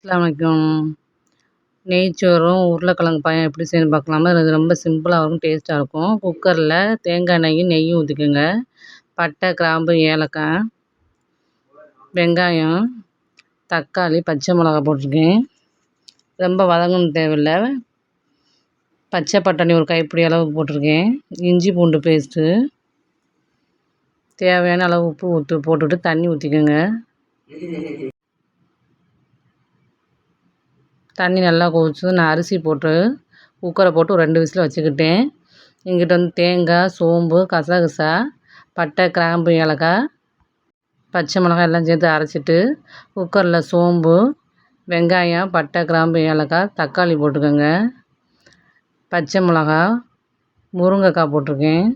அஸ்ஸலாமு அலைக்கும். நெய்ச்சோறும், உருளைக்கிழங்கு பாயாவும் எப்படி செய்யணும்னு பார்க்கலாமா? இது ரொம்ப சிம்பிளா இருக்கும், டேஸ்ட்டா இருக்கும். குக்கரில் தேங்காய் எண்ணெயும் நெய்யும் ஊற்றிக்கோங்க. பட்டை, கிராம்பு, ஏலக்காய், வெங்காயம், தக்காளி, பச்சை மிளகா போட்டிருக்கேன். ரொம்ப வதங்கணும் தேவையில்லை. பச்சை பட்டாணி ஒரு கைப்பிடி அளவுக்கு போட்டிருக்கேன். இஞ்சி பூண்டு பேஸ்ட்டு, தேவையான அளவு உப்பு போட்டுவிட்டு தண்ணி ஊற்றிக்கோங்க. தண்ணி நல்லா கொதிச்சதும் நான் அரிசி போட்டு குக்கரை போட்டு ஒரு 2 விசில் வச்சுக்கிட்டேன். இங்கிட்ட வந்து தேங்காய், சோம்பு, கசகசா, பட்டை, கிராம்பு, ஏலக்காய், பச்சை மிளகாய் எல்லாம் சேர்த்து அரைச்சிட்டு குக்கரில் சோம்பு, வெங்காயம், பட்டை, கிராம்பு, ஏலக்காய், தக்காளி போட்டுக்கோங்க. பச்சை மிளகா, முருங்கைக்காய் போட்டிருக்கேன்.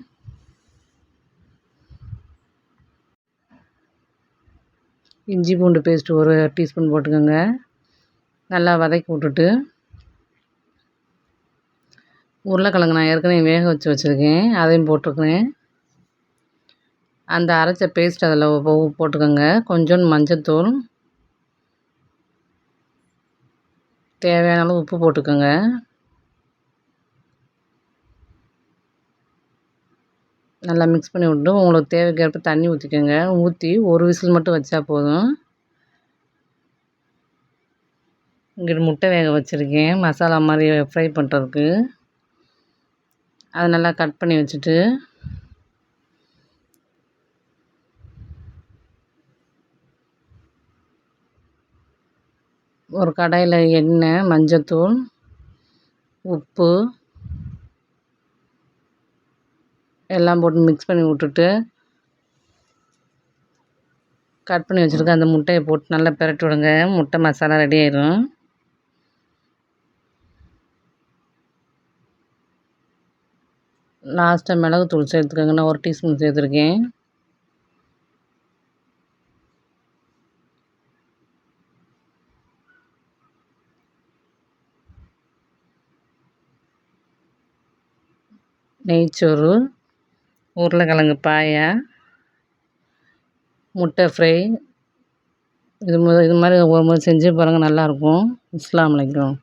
இஞ்சி பூண்டு பேஸ்ட்டு ஒரு டீஸ்பூன் போட்டுக்கோங்க. நல்லா வதக்கி விட்டுட்டு உருளைக்கிழங்கு நான் ஏற்கனவே வேக வச்சுருக்கேன், அதையும் போட்டிருக்கிறேன். அந்த அரைச்ச பேஸ்ட் அதில் போட்டுக்கோங்க. கொஞ்சோண்டு மஞ்சத்தூள், தேவையான அளவு உப்பு போட்டுக்கோங்க. நல்லா மிக்ஸ் பண்ணி விட்டு உங்களுக்கு தேவைக்கேற்ப தண்ணி ஊற்றிக்கோங்க. ஊற்றி ஒரு விசில் மட்டும் வச்சா போதும். இங்கிட்டு முட்டை வேக வச்சுருக்கேன், மசாலா மாதிரி ஃப்ரை பண்ணுறதுக்கு. அதை நல்லா கட் பண்ணி வச்சுட்டு ஒரு கடாயில் எண்ணெய், மஞ்சத்தூள், உப்பு எல்லாம் போட்டு மிக்ஸ் பண்ணி விட்டுட்டு கட் பண்ணி வச்சுருக்க அந்த முட்டையை போட்டு நல்லா பிரட்டி விடுங்க. முட்டை மசாலா ரெடி ஆயிடும். லாஸ்ட்டாக மிளகுத்தூள் சேர்த்துக்கோங்க. நான் 1 டீஸ்பூன் சேர்த்துருக்கேன். நெய்ச்சோறு, உருளைக்கிழங்கு பாயா, முட்டை ஃப்ரை, இது மாதிரி ஒரு முறை செஞ்சு பாருங்கள், நல்லாயிருக்கும். அஸ்ஸலாமு அலைக்கும்.